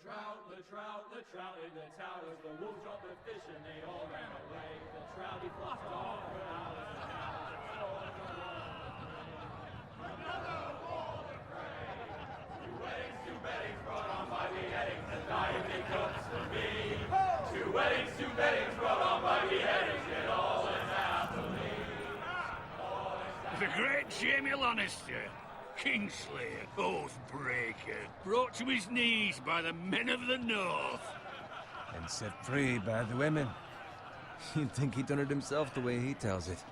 trout in the towers. The wolves dropped the fish and they all ran away. The trout he flopped off for hours and hours. Another wall of prey. Two weddings brought on by beheadings. The diamond comes for me. Two weddings brought on by beheadings. It all ends happily. The great Jamie Lannister, Kingslayer, Oathbreaker, brought to his knees by the men of the North. And set free by the women. You'd think he'd done it himself the way he tells it.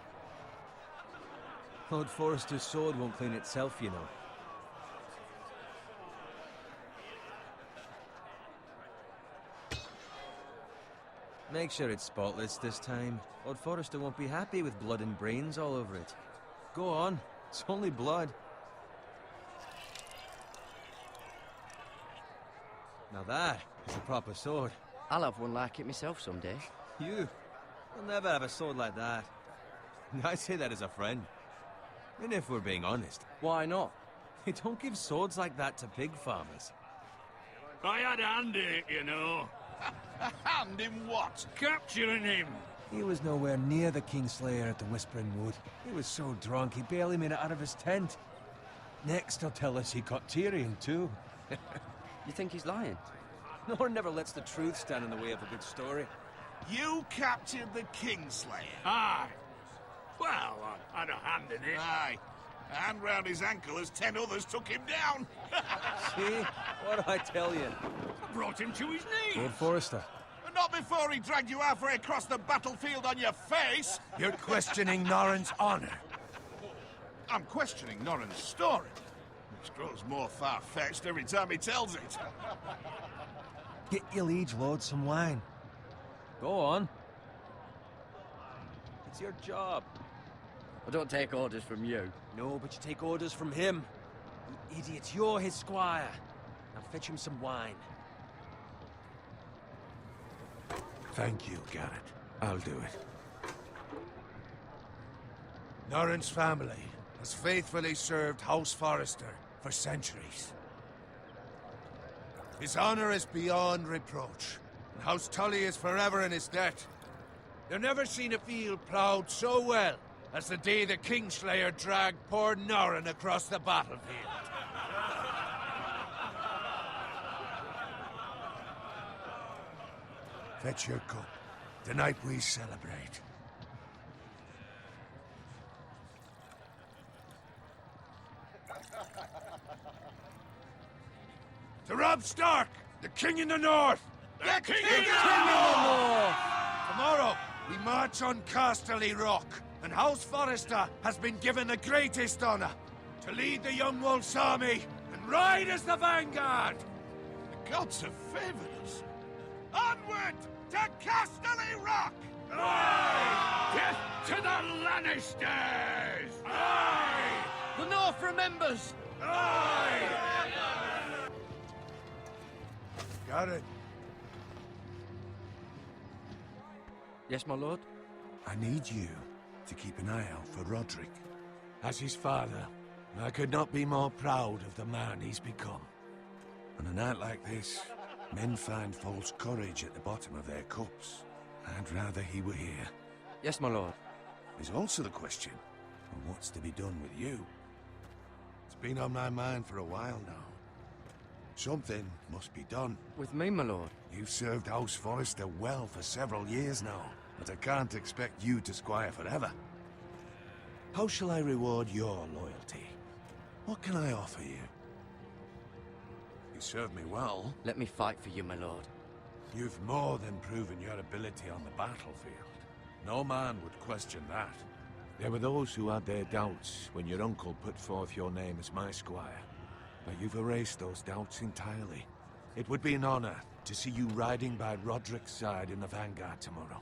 Lord Forrester's sword won't clean itself, you know. Make sure it's spotless this time. Lord Forrester won't be happy with blood and brains all over it. Go on, it's only blood. Now that is a proper sword. I'll have one like it myself someday. You'll never have a sword like that. I say that as a friend. And if we're being honest, Why not? you don't give swords like that to pig farmers. I had a hand in it, you know. A hand in what? Capturing him. He was nowhere near the Kingslayer at the Whispering Wood. He was so drunk he barely made it out of his tent. Next he'll tell us he caught Tyrion too. You think he's lying? No one never lets the truth stand in the way of a good story. You captured the Kingslayer. Aye. Well, I had a hand in it. Aye. A hand round his ankle as 10 others took him down. See? What do I tell you? I brought him to his knees. Lord Forrester. And not before he dragged you halfway across the battlefield on your face. You're questioning Norrin's honor. I'm questioning Norrin's story, which grows more far-fetched every time he tells it. Get your liege lord some wine. Go on. It's your job. I don't take orders from you. No, but you take orders from him. You idiot, you're his squire. Now fetch him some wine. Thank you, Garrett. I'll do it. Norrin's family has faithfully served House Forrester for centuries. His honor is beyond reproach, and House Tully is forever in his debt. They've never seen a field ploughed so well as the day the Kingslayer dragged poor Norrin across the battlefield. Fetch your cup. Tonight we celebrate. To Robb Stark, the King in the North! The King in the North! Tomorrow, we march on Casterly Rock, and House Forrester has been given the greatest honor to lead the Young Wolf's army and ride as the vanguard! The gods have favored us. Onward to Casterly Rock! Aye! Death to the Lannisters! Aye! The North remembers! Aye! Got it. Yes, my lord? I need you to keep an eye out for Roderick. As his father, I could not be more proud of the man he's become. On a night like this, men find false courage at the bottom of their cups. I'd rather he were here. Yes, my lord. There's also the question of what's to be done with you. It's been on my mind for a while now. Something must be done. With me, my lord. You've served House Forrester well for several years now, but I can't expect you to squire forever. How shall I reward your loyalty? What can I offer you? You served me well. Let me fight for you, my lord. You've more than proven your ability on the battlefield. No man would question that. There were those who had their doubts when your uncle put forth your name as my squire. But you've erased those doubts entirely. It would be an honor to see you riding by Roderick's side in the vanguard tomorrow.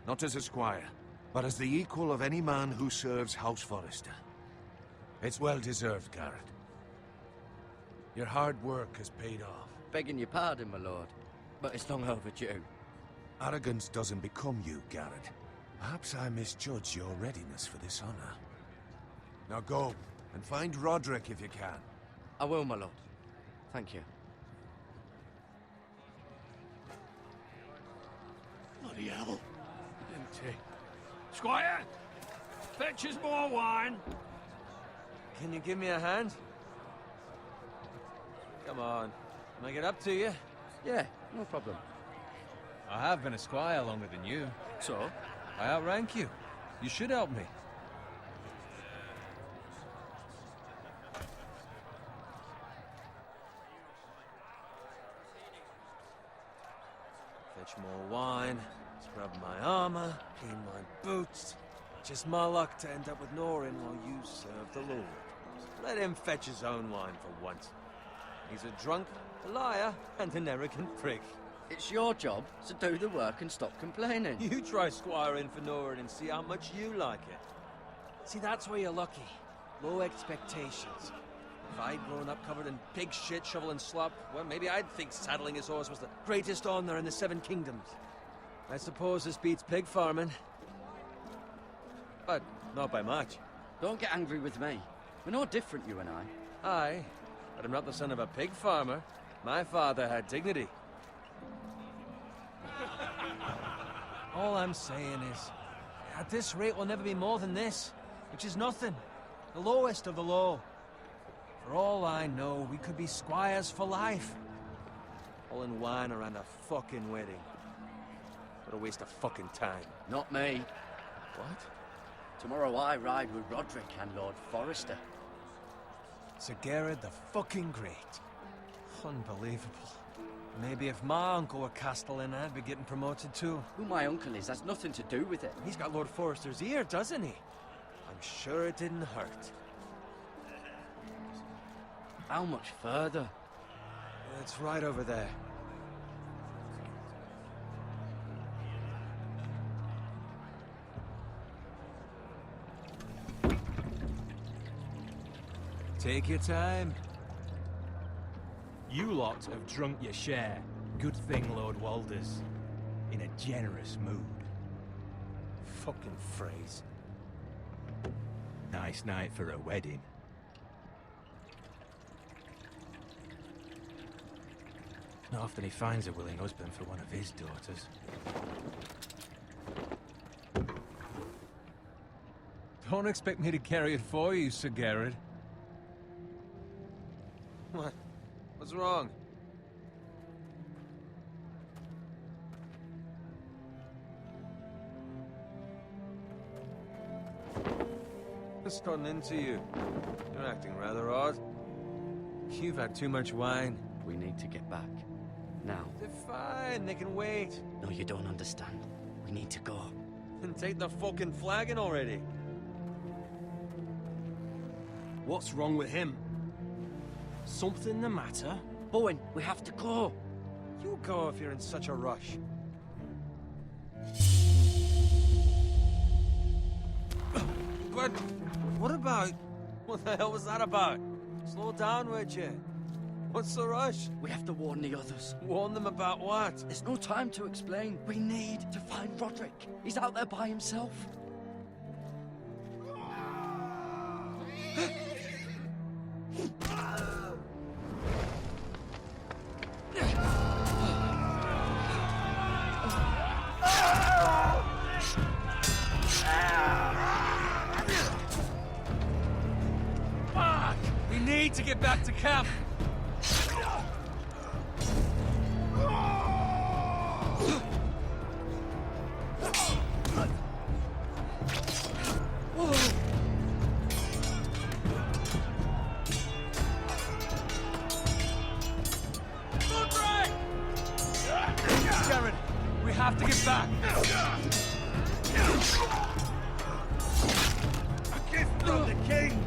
Not as a squire, but as the equal of any man who serves House Forrester. It's well deserved, Garrett. Your hard work has paid off. Begging your pardon, my lord, but it's long overdue. Arrogance doesn't become you, Garrett. Perhaps I misjudge your readiness for this honor. Now go, and find Roderick if you can. I will, my lord. Thank you. Bloody hell. Empty. Squire! Fetch us more wine. Can you give me a hand? Come on. Can I get up to you? Yeah, no problem. I have been a squire longer than you. So? I outrank you. You should help me. Fetch more wine, scrub my armor, clean my boots. Just my luck to end up with Norin while you serve the Lord. Let him fetch his own wine for once. He's a drunk, a liar, and an arrogant prick. It's your job to do the work and stop complaining. You try squiring for Norin and see how much you like it. See, that's where you're lucky. Low expectations. If I'd grown up covered in pig shit, shovel and slop, well, maybe I'd think saddling his horse was the greatest honor in the Seven Kingdoms. I suppose this beats pig farming. But not by much. Don't get angry with me. We're no different, you and I. Aye, but I'm not the son of a pig farmer. My father had dignity. All I'm saying is, at this rate we'll never be more than this, which is nothing. The lowest of the low. For all I know, we could be squires for life. All in wine around a fucking wedding. What a waste of fucking time. Not me. What? Tomorrow I ride with Roderick and Lord Forrester. Sir Garrett the fucking Great. Unbelievable. Maybe if my uncle were Castellan, I'd be getting promoted too. Who my uncle is has nothing to do with it. He's got Lord Forrester's ear, doesn't he? I'm sure it didn't hurt. How much further? It's right over there. Take your time. You lot have drunk your share. Good thing Lord Walder's in a generous mood. Fucking phrase. Nice night for a wedding. Not often he finds a willing husband for one of his daughters. Don't expect me to carry it for you, Sir Garrett. What? What's wrong? What's gotten into you? You're acting rather odd. You've had too much wine. We need to get back. Now. They're fine, they can wait. No, you don't understand. We need to go. Then take the fucking flagon already. What's wrong with him? Something the matter? Bowen, we have to go. You go if you're in such a rush. But what about? What the hell was that about? Slow down, would you? What's the rush? We have to warn the others. Warn them about what? There's no time to explain. We need to find Roderick. He's out there by himself. Fuck! We need to get back to camp. Jared, we have to get back. A gift from the king.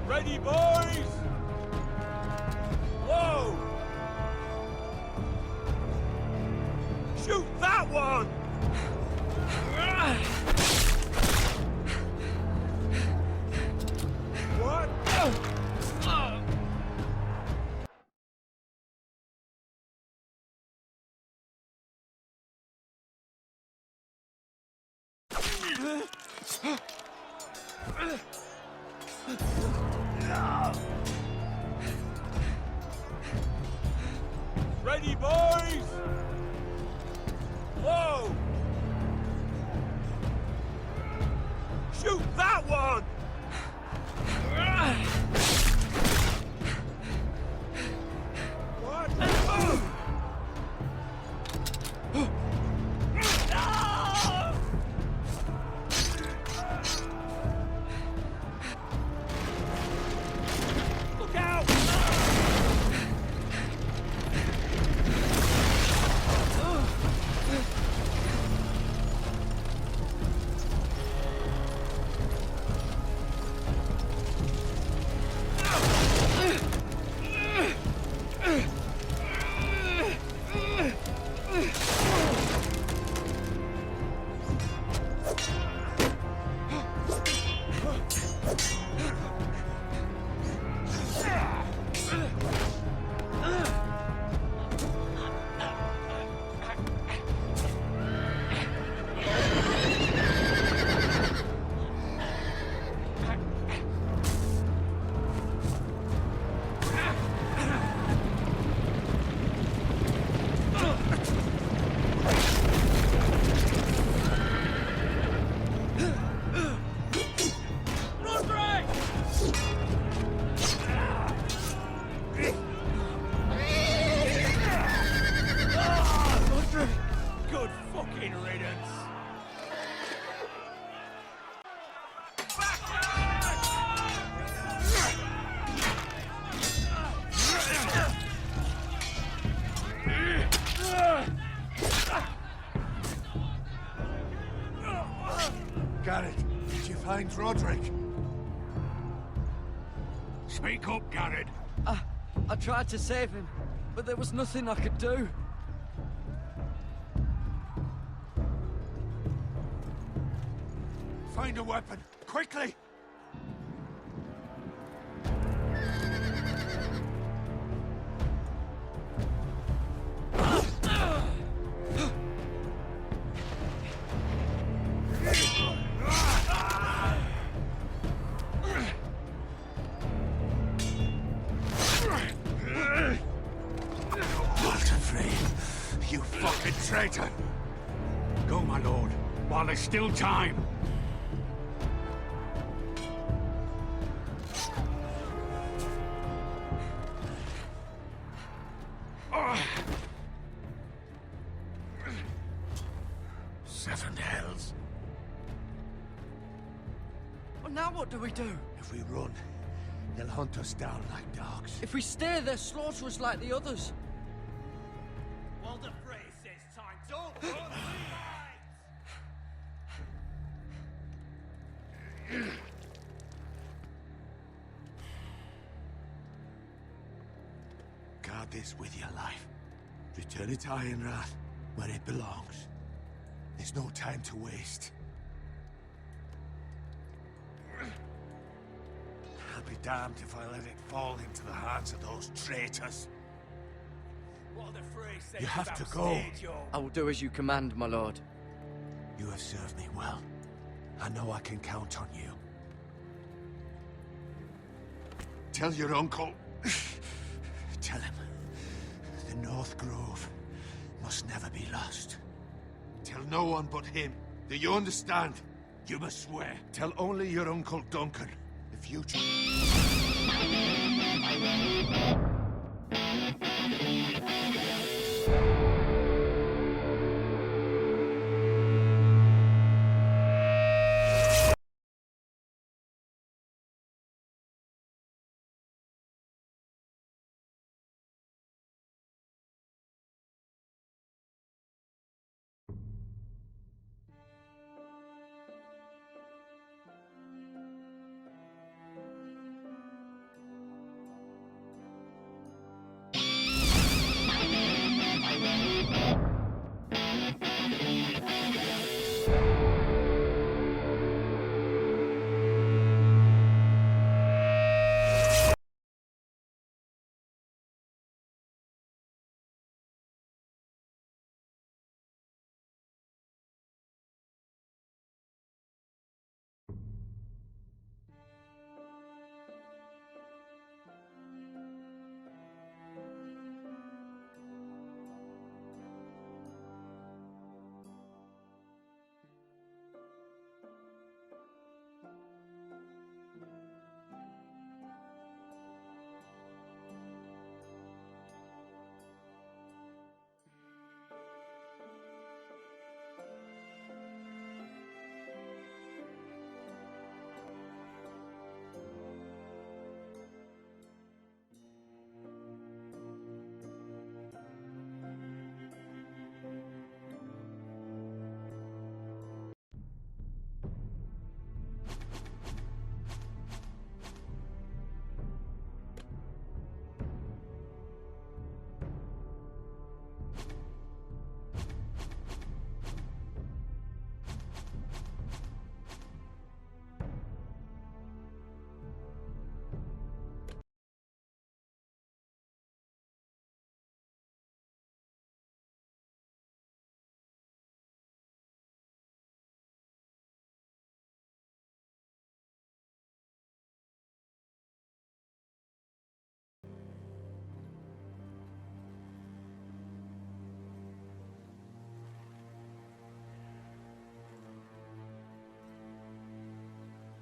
Ready, boys! Whoa! Shoot that one! What? Ready, boys? Whoa! Shoot that one! What? Look out! Good fucking riddance. Garrett, did you find Roderick? Speak up, Garrett. I tried to save him, but there was nothing I could do. Find a weapon, quickly! You fucking traitor! Go, my lord, while there's still time. Seven hells. Well, now what do we do? If we run, they'll hunt us down like dogs. If we stay, they'll slaughter us like the others. Well, the phrase says time. Don't run, Guard this with your life. Return it to Ironrath, where it belongs. There's no time to waste. I'll be damned if I let it fall into the hands of those traitors. What the phrase says You have about to go. stage, yo. I will do as you command, my lord. You have served me well. I know I can count on you. Tell your uncle. Tell him. The North Grove must never be lost. Tell no one but him. Do you understand? You must swear. Tell only your Uncle Duncan. The future.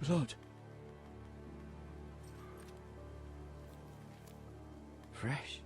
Blood. Fresh.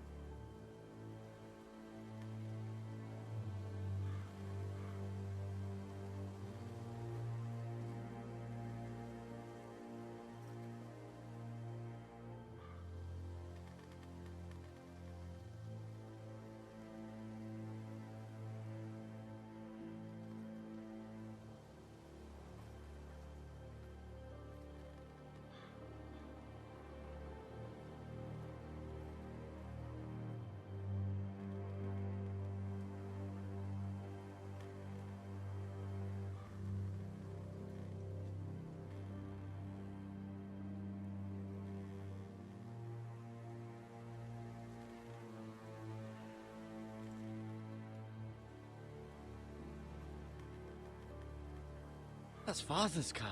That's Father's car.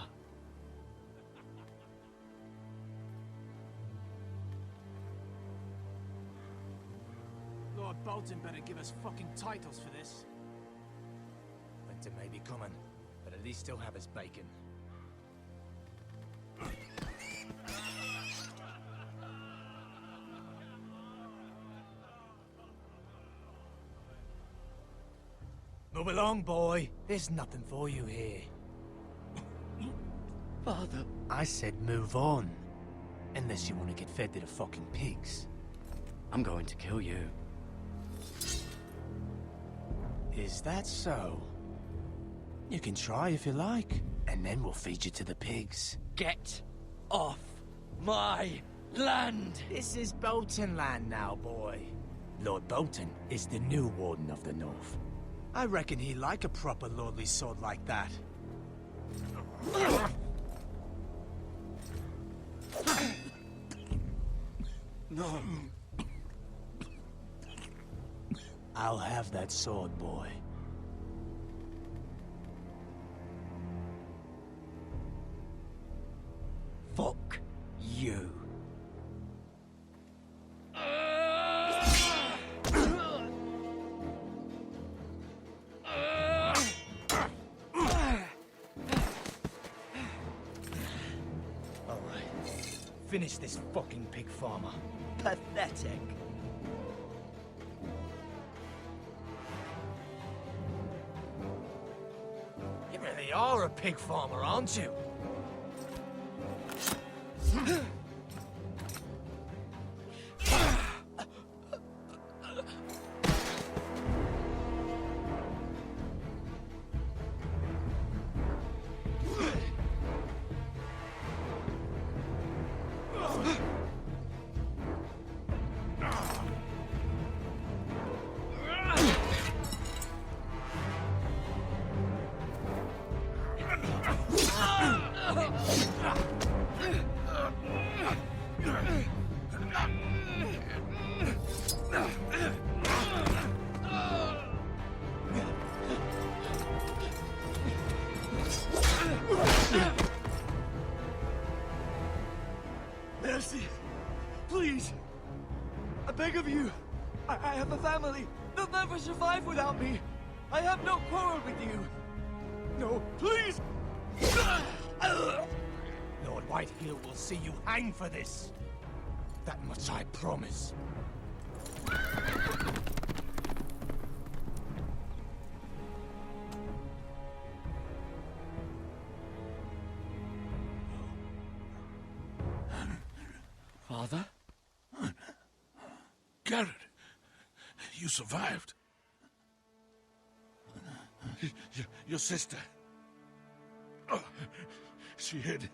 Lord Bolton better give us fucking titles for this. Winter may be coming, but at least he'll have his bacon. Move along, boy. There's nothing for you here. Father. I said move on. Unless you want to get fed to the fucking pigs. I'm going to kill you. Is that so? You can try if you like, and then we'll feed you to the pigs. Get off my land! This is Bolton land now, boy. Lord Bolton is the new Warden of the North. I reckon he'd like a proper lordly sword like that. No. I'll have that sword, boy. Fuck you. All right. Finish this fucking pig farmer. Pathetic. You really are a pig farmer, aren't you? Mercy. Please. I beg of you. I have a family. They'll never survive without me. I have no quarrel with you. No, please. Lord Whitehill will see you hang for this. That much I promise. Father? Garrett, you survived. Your sister. Oh, she hid.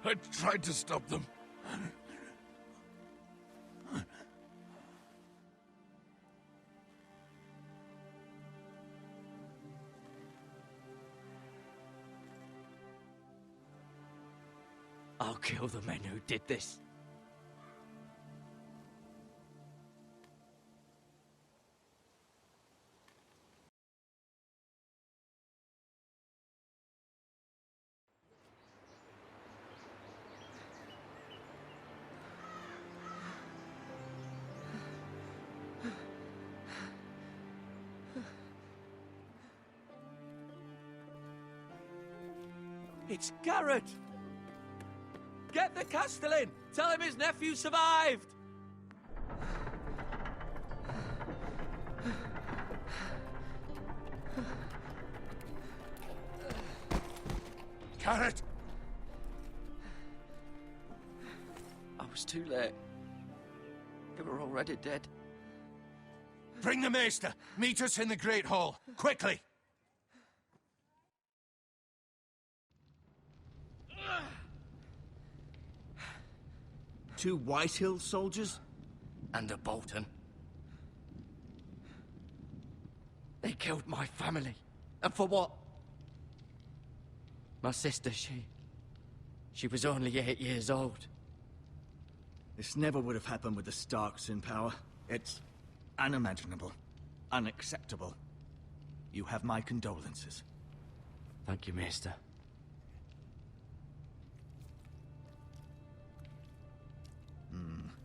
I tried to stop them. I'll kill the men who did this. It's Garrett! Get the Castellan! Tell him his nephew survived! Garrett! I was too late. They were already dead. Bring the Maester! Meet us in the Great Hall! Quickly! Two Whitehill soldiers? And a Bolton. They killed my family. And for what? My sister, she was only 8 years old. This never would have happened with the Starks in power. It's unimaginable. Unacceptable. You have my condolences. Thank you, Maester.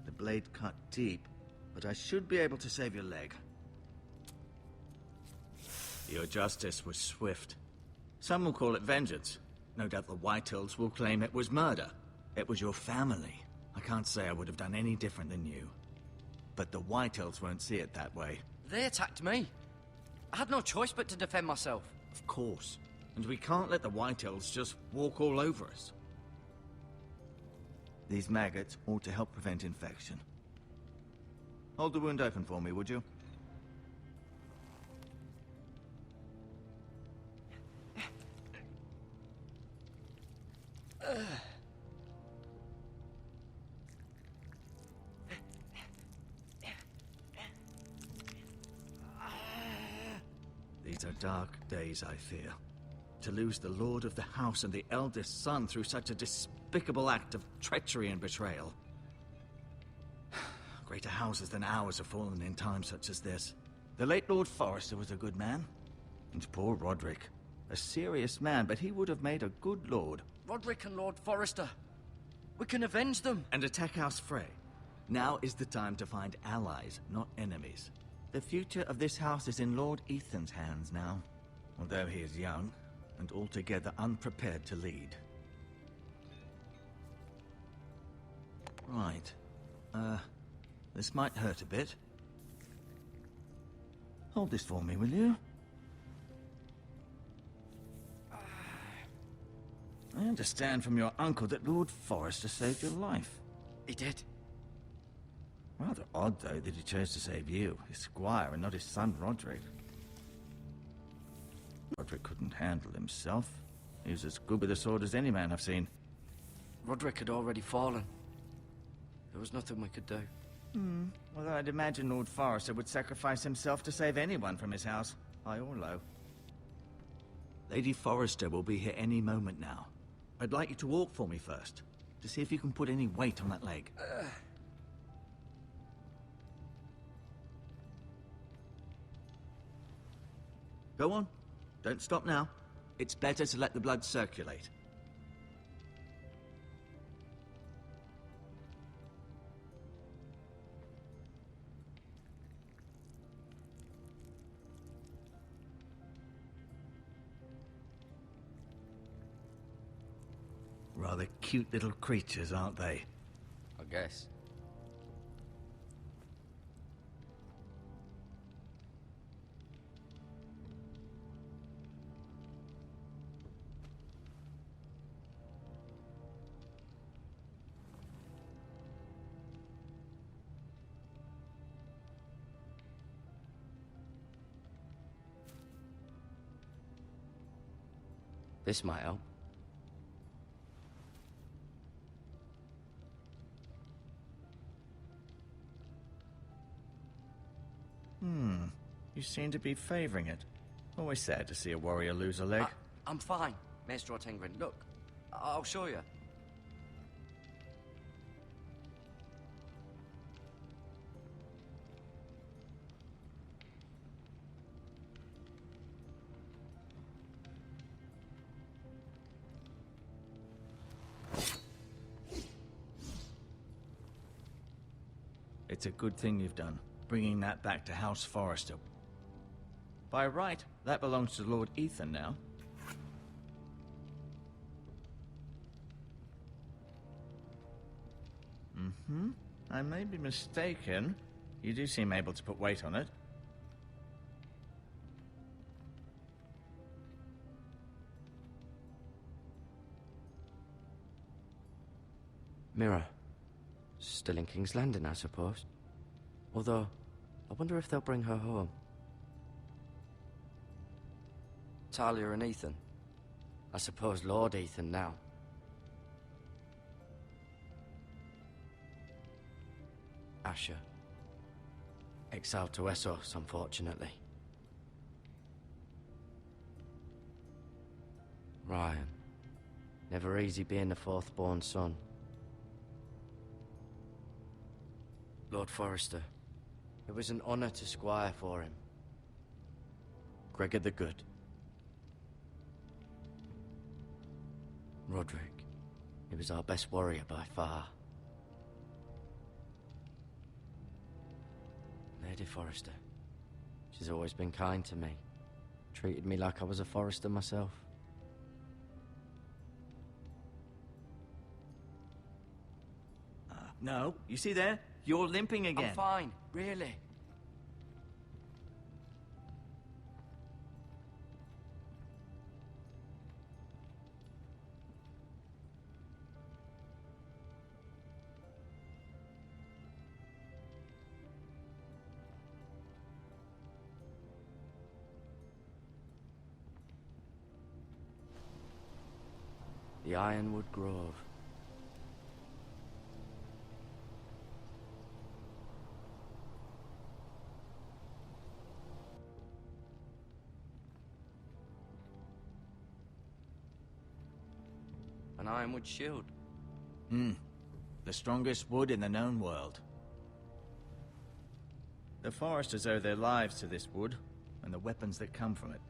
The blade cut deep, but I should be able to save your leg. Your justice was swift. Some will call it vengeance. No doubt the Whitehills will claim it was murder. It was your family. I can't say I would have done any different than you. But the Whitehills won't see it that way. They attacked me. I had no choice but to defend myself. Of course. And we can't let the Whitehills just walk all over us. These maggots ought to help prevent infection. Hold the wound open for me, would you? These are dark days, I fear. To lose the lord of the house and the eldest son through such a despicable act of treachery and betrayal. Greater houses than ours have fallen in times such as this. The late Lord Forrester was a good man. And poor Roderick. A serious man, but he would have made a good lord. Roderick and Lord Forrester. We can avenge them. And attack House Frey. Now is the time to find allies, not enemies. The future of this house is in Lord Ethan's hands now. Although he is young, and altogether unprepared to lead. Right. This might hurt a bit. Hold this for me, will you? I understand from your uncle that Lord Forrester saved your life. He did. Rather odd, though, that he chose to save you, his squire, and not his son, Roderick. Roderick couldn't handle himself. He was as good with a sword as any man I've seen. Roderick had already fallen. There was nothing we could do. Well, I'd imagine Lord Forrester would sacrifice himself to save anyone from his house, high or low. Lady Forrester will be here any moment now. I'd like you to walk for me first, to see if you can put any weight on that leg. Go on. Don't stop now. It's better to let the blood circulate. Rather cute little creatures, aren't they? I guess. This might help. You seem to be favoring it. Always sad to see a warrior lose a leg. I'm fine, Maester Ortengren. Look, I'll show you. It's a good thing you've done, bringing that back to House Forrester. By right, that belongs to Lord Ethan now. Mm-hmm. I may be mistaken. You do seem able to put weight on it. Mirror. Still in King's Landing, I suppose. Although, I wonder if they'll bring her home. Talia and Ethan. I suppose Lord Ethan now. Asher. Exiled to Essos, unfortunately. Ryan. Never easy being the fourth-born son. Lord Forrester. It was an honor to squire for him. Gregor the Good. Roderick. He was our best warrior by far. Lady Forrester. She's always been kind to me. Treated me like I was a Forrester myself. No, you see there? You're limping again. I'm fine, really. The Ironwood Grove. An ironwood shield. The strongest wood in the known world. The Foresters owe their lives to this wood, and the weapons that come from it.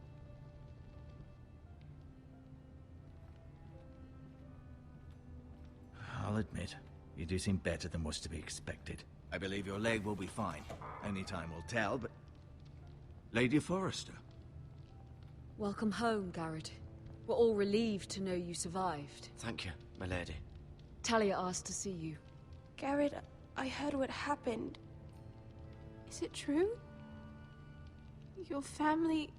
I'll admit, you do seem better than was to be expected. I believe your leg will be fine. Only time will tell, but... Lady Forrester. Welcome home, Garrett. We're all relieved to know you survived. Thank you, my lady. Talia asked to see you. Garrett, I heard what happened. Is it true? Your family...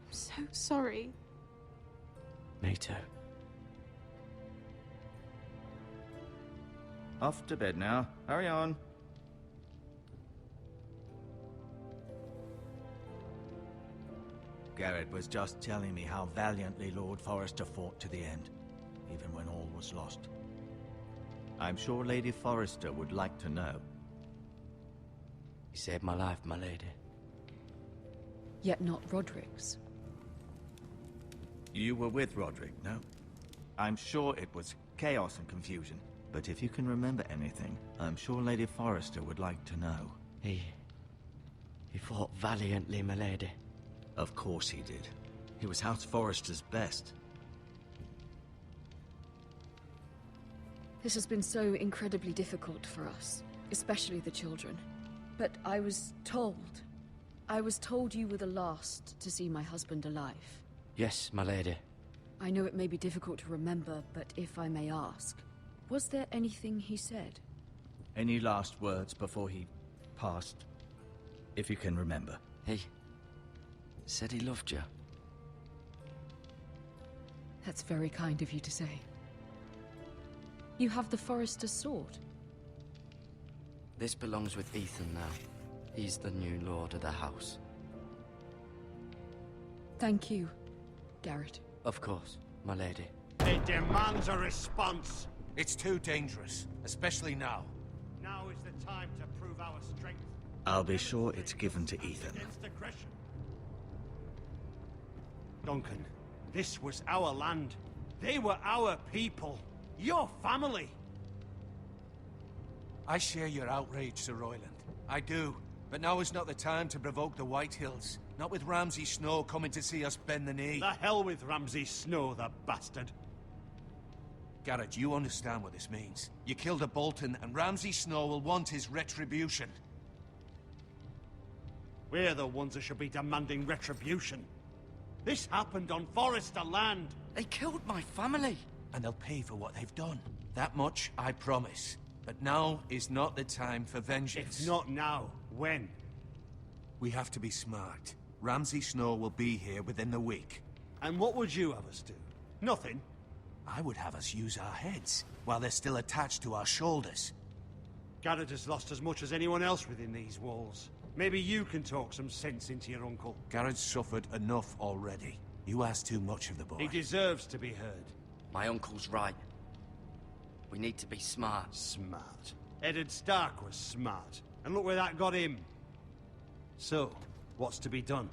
I'm so sorry. Me too. Off to bed now. Hurry on. Garrett was just telling me how valiantly Lord Forrester fought to the end, even when all was lost. I'm sure Lady Forrester would like to know. He saved my life, my lady. Yet not Roderick's. You were with Roderick, no? I'm sure it was chaos and confusion, but if you can remember anything, I'm sure Lady Forrester would like to know. He fought valiantly, my lady. Of course he did. He was House Forrester's best. This has been so incredibly difficult for us, especially the children. But I was told you were the last to see my husband alive. Yes, my lady. I know it may be difficult to remember, but if I may ask, was there anything he said? Any last words before he passed? If you can remember. He said he loved you. That's very kind of you to say. You have the Forrester's sword. This belongs with Ethan now. He's the new lord of the house. Thank you, Garrett. Of course, my lady. It demands a response. It's too dangerous, especially now. Now is the time to prove our strength. I'll be sure it's given to Ethan. Against aggression. Duncan, this was our land. They were our people. Your family. I share your outrage, Sir Royland. I do. But now is not the time to provoke the White Hills. Not with Ramsay Snow coming to see us bend the knee. The hell with Ramsay Snow, the bastard. Garrett, you understand what this means. You killed a Bolton, and Ramsay Snow will want his retribution. We're the ones that should be demanding retribution. This happened on Forrester land. They killed my family. And they'll pay for what they've done. That much I promise. But now is not the time for vengeance. If not now, when? We have to be smart. Ramsay Snow will be here within the week. And what would you have us do? Nothing? I would have us use our heads, while they're still attached to our shoulders. Garrett has lost as much as anyone else within these walls. Maybe you can talk some sense into your uncle. Garrett's suffered enough already. You ask too much of the boy. He deserves to be heard. My uncle's right. We need to be smart. Smart. Eddard Stark was smart. And look where that got him. So, what's to be done?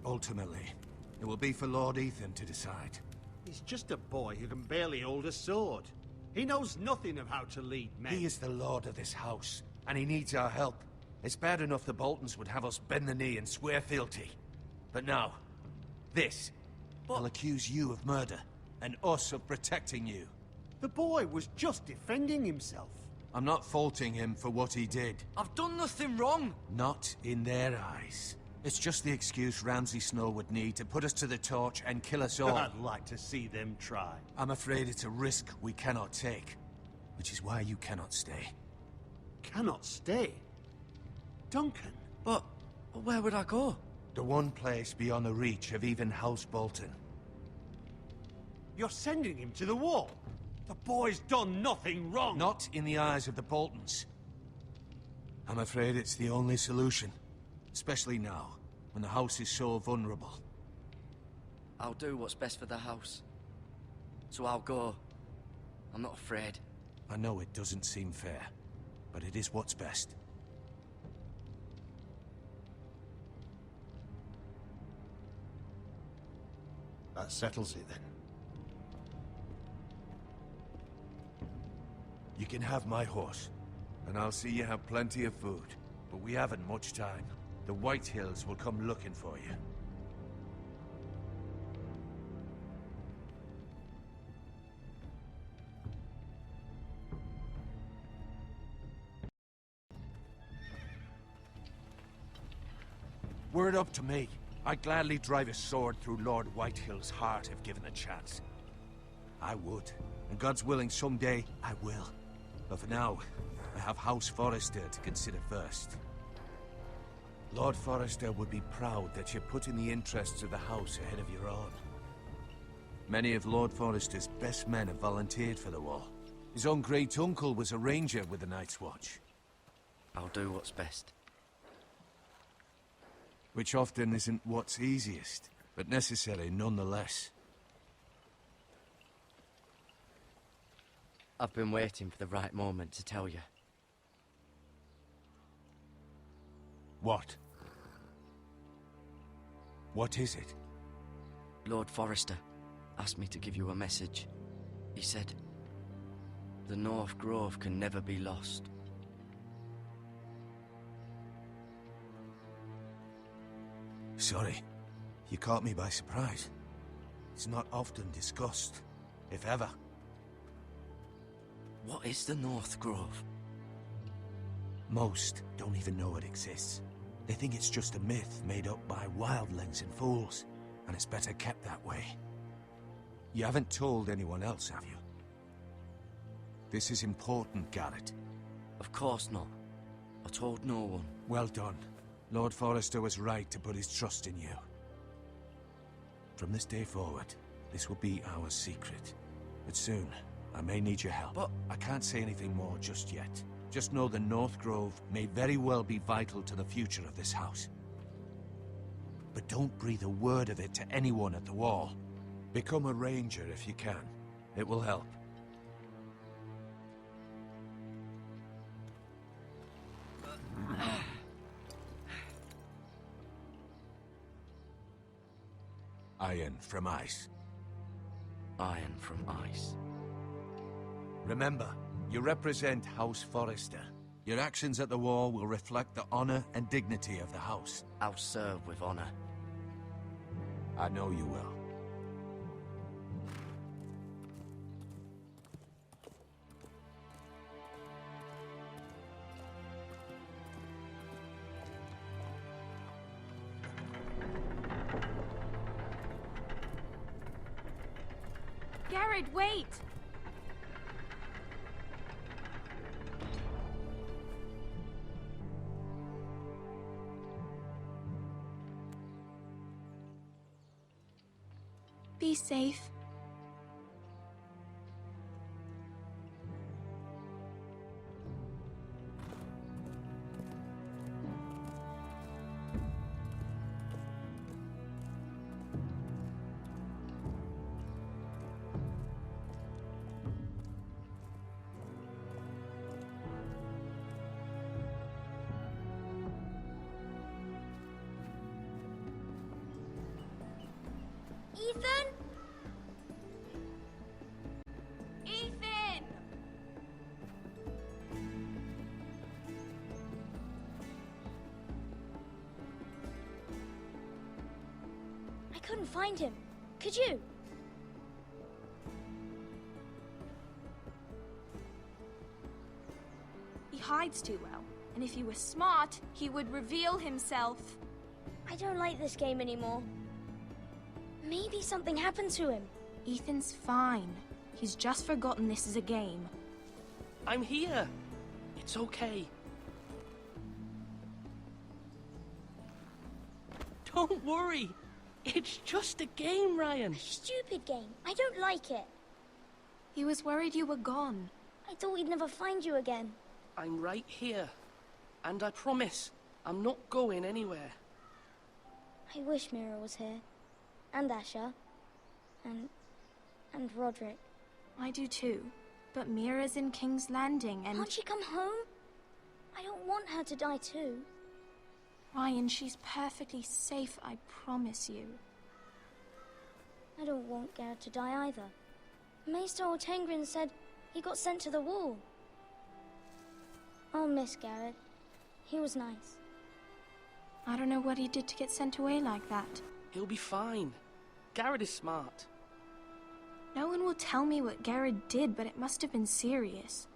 Ultimately, it will be for Lord Ethan to decide. He's just a boy who can barely hold a sword. He knows nothing of how to lead men. He is the lord of this house, and he needs our help. It's bad enough the Boltons would have us bend the knee and swear fealty. But now, this. I'll accuse you of murder, and us of protecting you. The boy was just defending himself. I'm not faulting him for what he did. I've done nothing wrong. Not in their eyes. It's just the excuse Ramsay Snow would need to put us to the torch and kill us all. I'd like to see them try. I'm afraid it's a risk we cannot take, which is why you cannot stay. Cannot stay? Duncan? But where would I go? The one place beyond the reach of even House Bolton. You're sending him to the wall? The boy's done nothing wrong! Not in the eyes of the Boltons. I'm afraid it's the only solution. Especially now, when the house is so vulnerable. I'll do what's best for the house. So I'll go. I'm not afraid. I know it doesn't seem fair, but it is what's best. That settles it then. You can have my horse, and I'll see you have plenty of food. But we haven't much time. The White Hills will come looking for you. Were it up to me, I'd gladly drive a sword through Lord Whitehill's heart if given the chance. I would, and God's willing someday I will. But for now, I have House Forrester to consider first. Lord Forrester would be proud that you're putting the interests of the house ahead of your own. Many of Lord Forrester's best men have volunteered for the war. His own great-uncle was a ranger with the Night's Watch. I'll do what's best. Which often isn't what's easiest, but necessary nonetheless. I've been waiting for the right moment to tell you. What? What is it? Lord Forrester asked me to give you a message. He said, the North Grove can never be lost. Sorry, you caught me by surprise. It's not often discussed, if ever. What is the North Grove? Most don't even know it exists. They think it's just a myth made up by wildlings and fools, and it's better kept that way. You haven't told anyone else, have you? This is important, Garrett. Of course not. I told no one. Well done. Lord Forrester was right to put his trust in you. From this day forward, this will be our secret. But soon, I may need your help. But I can't say anything more just yet. Just know the North Grove may very well be vital to the future of this house. But don't breathe a word of it to anyone at the wall. Become a ranger if you can. It will help. Iron from ice. Iron from ice. Remember, you represent House Forrester. Your actions at the war will reflect the honor and dignity of the house. I'll serve with honor. I know you will. Garrett, wait! Be safe. Ethan? Ethan! I couldn't find him. Could you? He hides too well, and if he were smart, he would reveal himself. I don't like this game anymore. Maybe something happened to him. Ethan's fine. He's just forgotten this is a game. I'm here. It's okay. Don't worry. It's just a game, Ryan. A stupid game. I don't like it. He was worried you were gone. I thought we'd never find you again. I'm right here. And I promise, I'm not going anywhere. I wish Mira was here. And Asher. And Roderick. I do too. But Mira's in King's Landing and... Can't she come home? I don't want her to die too. Ryan, she's perfectly safe, I promise you. I don't want Garrett to die either. Maester Ortengrin said he got sent to the wall. I'll miss Garrett. He was nice. I don't know what he did to get sent away like that. He'll be fine. Garrett is smart. No one will tell me what Garrett did, but it must have been serious.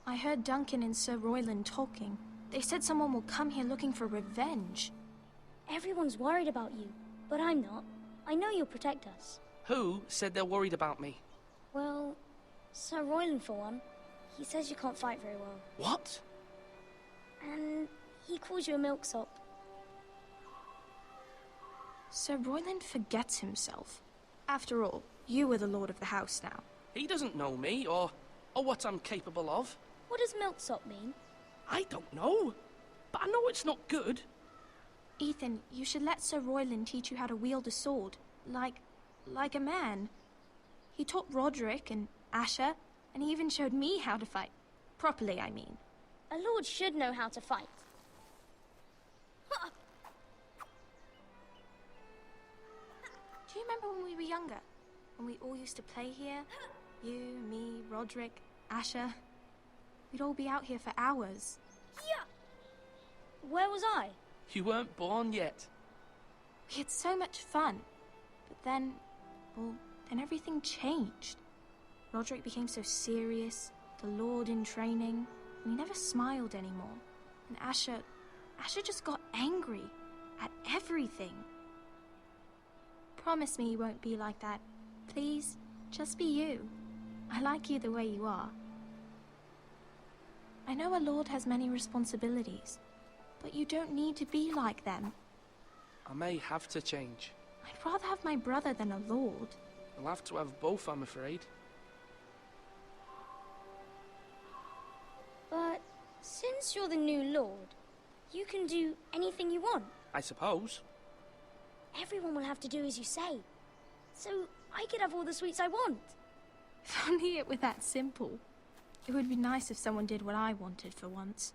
I heard Duncan and Sir Royland talking. They said someone will come here looking for revenge. Everyone's worried about you, but I'm not. I know you'll protect us. Who said they're worried about me? Well, Sir Royland for one. He says you can't fight very well. What? And he calls you a milksop. Sir Royland forgets himself. After all, you are the lord of the house now. He doesn't know me, or what I'm capable of. What does milksop mean? I don't know, but I know it's not good. Ethan, you should let Sir Royland teach you how to wield a sword, like a man. He taught Roderick and Asher, and he even showed me how to fight. Properly, I mean. A lord should know how to fight. Do you remember when we were younger? When we all used to play here? You, me, Roderick, Asher. We'd all be out here for hours. Yeah! Where was I? You weren't born yet. We had so much fun. But then, well, then everything changed. Roderick became so serious, the Lord in training, and he never smiled anymore. And Asher just got angry at everything. Promise me you won't be like that. Please, just be you. I like you the way you are. I know a lord has many responsibilities, but you don't need to be like them. I may have to change. I'd rather have my brother than a lord. I'll have to have both, I'm afraid. But since you're the new lord, you can do anything you want. I suppose. Everyone will have to do as you say. So I could have all the sweets I want. If only it were that simple. It would be nice if someone did what I wanted for once.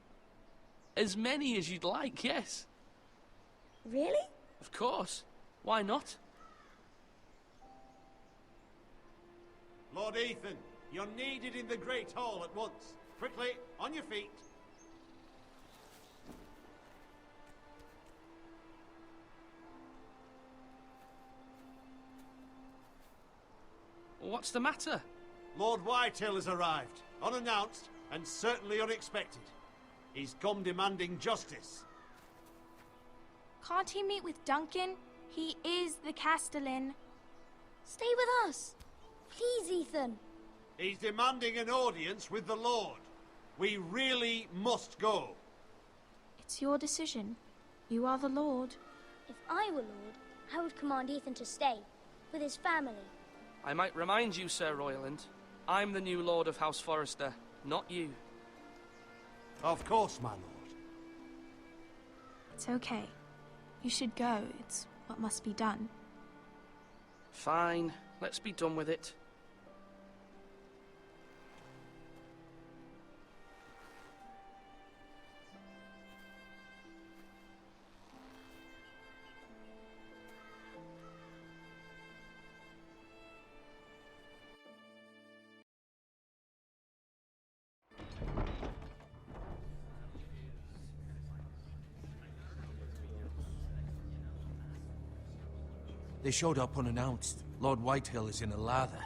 As many as you'd like, yes. Really? Of course. Why not? Lord Ethan, you're needed in the Great Hall at once. Quickly, on your feet. What's the matter? Lord Whitehill has arrived, unannounced and certainly unexpected. He's come demanding justice. Can't he meet with Duncan? He is the Castellan. Stay with us. Please, Ethan. He's demanding an audience with the Lord. We really must go. It's your decision. You are the Lord. If I were Lord, I would command Ethan to stay, with his family. I might remind you, Sir Royland, I'm the new Lord of House Forrester, not you. Of course, my lord. It's okay. You should go. It's what must be done. Fine, let's be done with it. They showed up unannounced. Lord Whitehill is in a lather.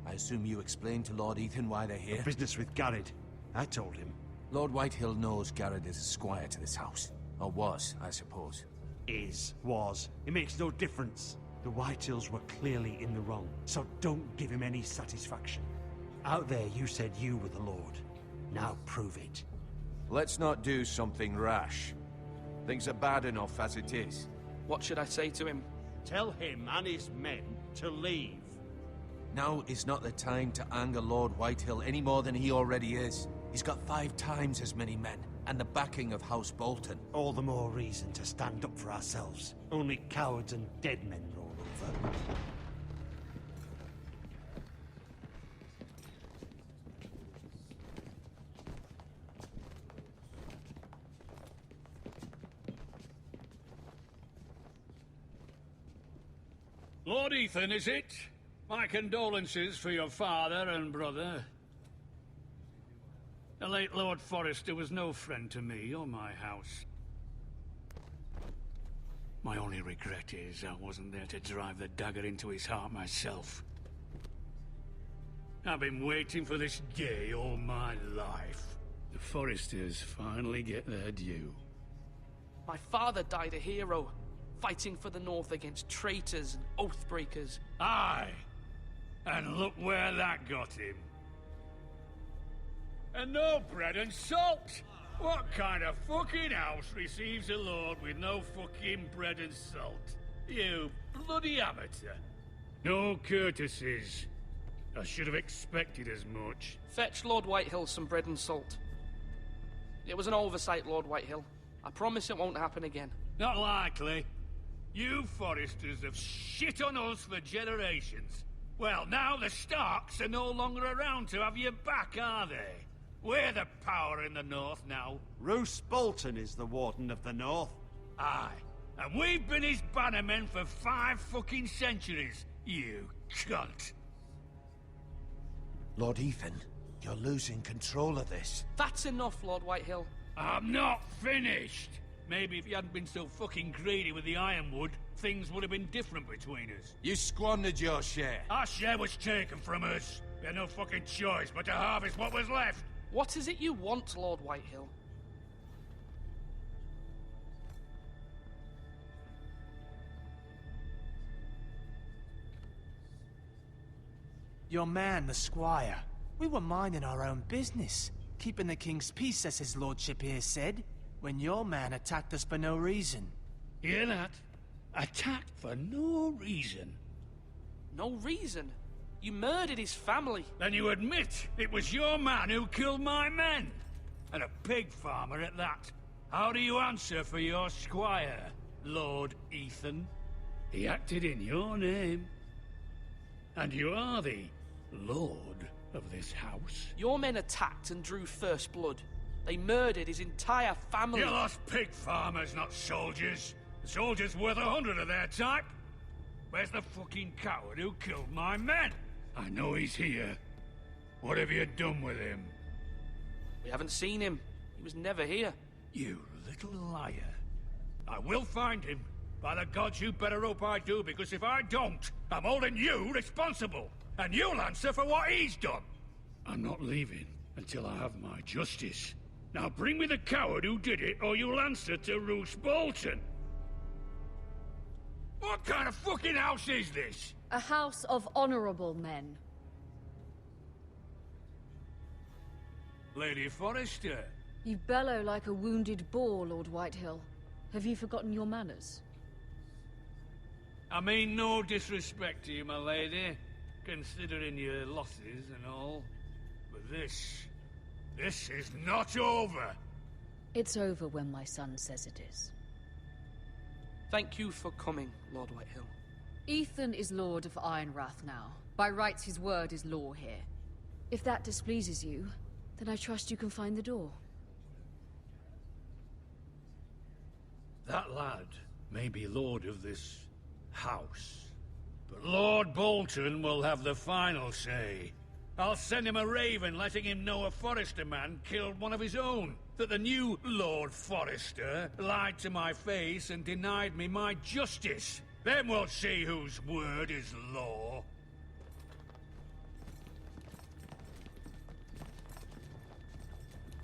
I assume you explained to Lord Ethan why they're here? Business with Garrett. I told him. Lord Whitehill knows Garrett is a squire to this house. Or was, I suppose. Was. It makes no difference. The Whitehills were clearly in the wrong, so don't give him any satisfaction. Out there you said you were the Lord. Now prove it. Let's not do something rash. Things are bad enough as it is. What should I say to him? Tell him and his men to leave. Now is not the time to anger Lord Whitehill any more than he already is. He's got 5 times as many men, and the backing of House Bolton. All the more reason to stand up for ourselves. Only cowards and dead men roll over. Lord Ethan, is it? My condolences for your father and brother. The late Lord Forrester was no friend to me or my house. My only regret is I wasn't there to drive the dagger into his heart myself. I've been waiting for this day all my life. The Forresters finally get their due. My father died a hero, fighting for the North against traitors and oath-breakers. Aye! And look where that got him. And no bread and salt! What kind of fucking house receives a lord with no fucking bread and salt? You bloody amateur. No courtesies. I should have expected as much. Fetch Lord Whitehill some bread and salt. It was an oversight, Lord Whitehill. I promise it won't happen again. Not likely. You Forresters have shit on us for generations. Well, now the Starks are no longer around to have your back, are they? We're the power in the North now. Roose Bolton is the Warden of the North. Aye. And we've been his bannermen for 5 fucking centuries, you cunt. Lord Ethan, you're losing control of this. That's enough, Lord Whitehill. I'm not finished. Maybe if you hadn't been so fucking greedy with the ironwood, things would have been different between us. You squandered your share. Our share was taken from us. We had no fucking choice but to harvest what was left. What is it you want, Lord Whitehill? Your man, the squire. We were minding our own business, keeping the king's peace, as his lordship here said, when your man attacked us for no reason. Hear that? Attacked for no reason. No reason? You murdered his family. Then you admit it was your man who killed my men. And a pig farmer at that. How do you answer for your squire, Lord Ethan? He acted in your name. And you are the Lord of this house. Your men attacked and drew first blood. They murdered his entire family. You lost pig farmers, not soldiers. The soldiers worth 100 of their type. Where's the fucking coward who killed my men? I know he's here. What have you done with him? We haven't seen him. He was never here. You little liar. I will find him. By the gods, you better hope I do, because if I don't, I'm holding you responsible. And you'll answer for what he's done. I'm not leaving until I have my justice. Now bring me the coward who did it, or you'll answer to Roose Bolton. What kind of fucking house is this? A house of honorable men. Lady Forrester. You bellow like a wounded boar, Lord Whitehill. Have you forgotten your manners? I mean no disrespect to you, my lady, considering your losses and all. But this is not over. It's over when my son says it is. Thank you for coming, Lord Whitehill. Ethan is Lord of Ironrath now. By rights, his word is law here. If that displeases you, then I trust you can find the door. That lad may be lord of this house, but Lord Bolton will have the final say. I'll send him a raven letting him know a Forrester man killed one of his own. That the new Lord Forrester lied to my face and denied me my justice. Then we'll see whose word is law.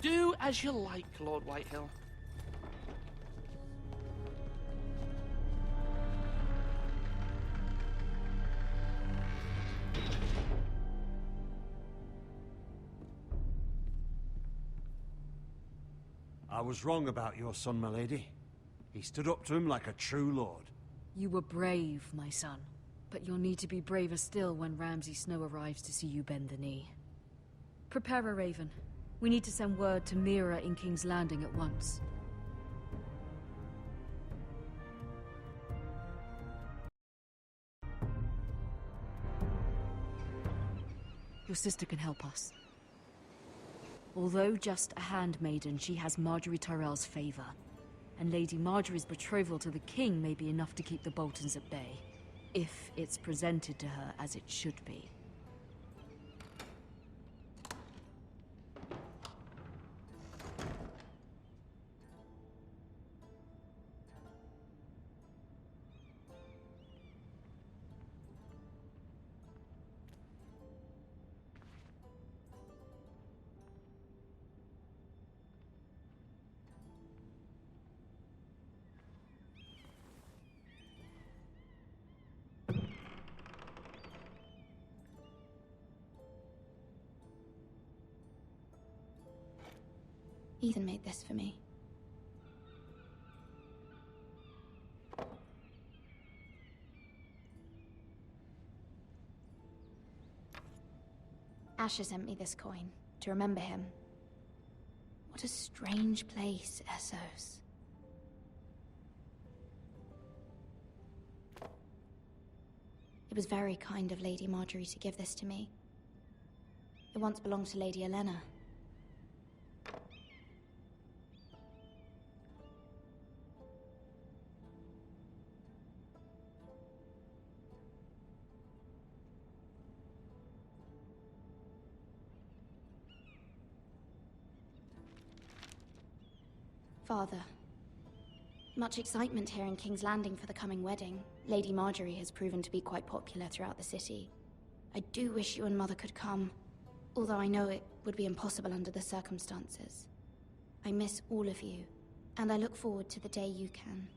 Do as you like, Lord Whitehill. I was wrong about your son, my lady. He stood up to him like a true lord. You were brave, my son. But you'll need to be braver still when Ramsay Snow arrives to see you bend the knee. Prepare a raven. We need to send word to Mira in King's Landing at once. Your sister can help us. Although just a handmaiden, she has Marjorie Tyrell's favor. And Lady Marjorie's betrothal to the king may be enough to keep the Boltons at bay. If it's presented to her as it should be. Ethan made this for me. Asher sent me this coin to remember him. What a strange place, Essos. It was very kind of Lady Marjorie to give this to me. It once belonged to Lady Elena. Father, much excitement here in King's Landing for the coming wedding. Lady Marjorie has proven to be quite popular throughout the city. I do wish you and Mother could come, although I know it would be impossible under the circumstances. I miss all of you, and I look forward to the day you can.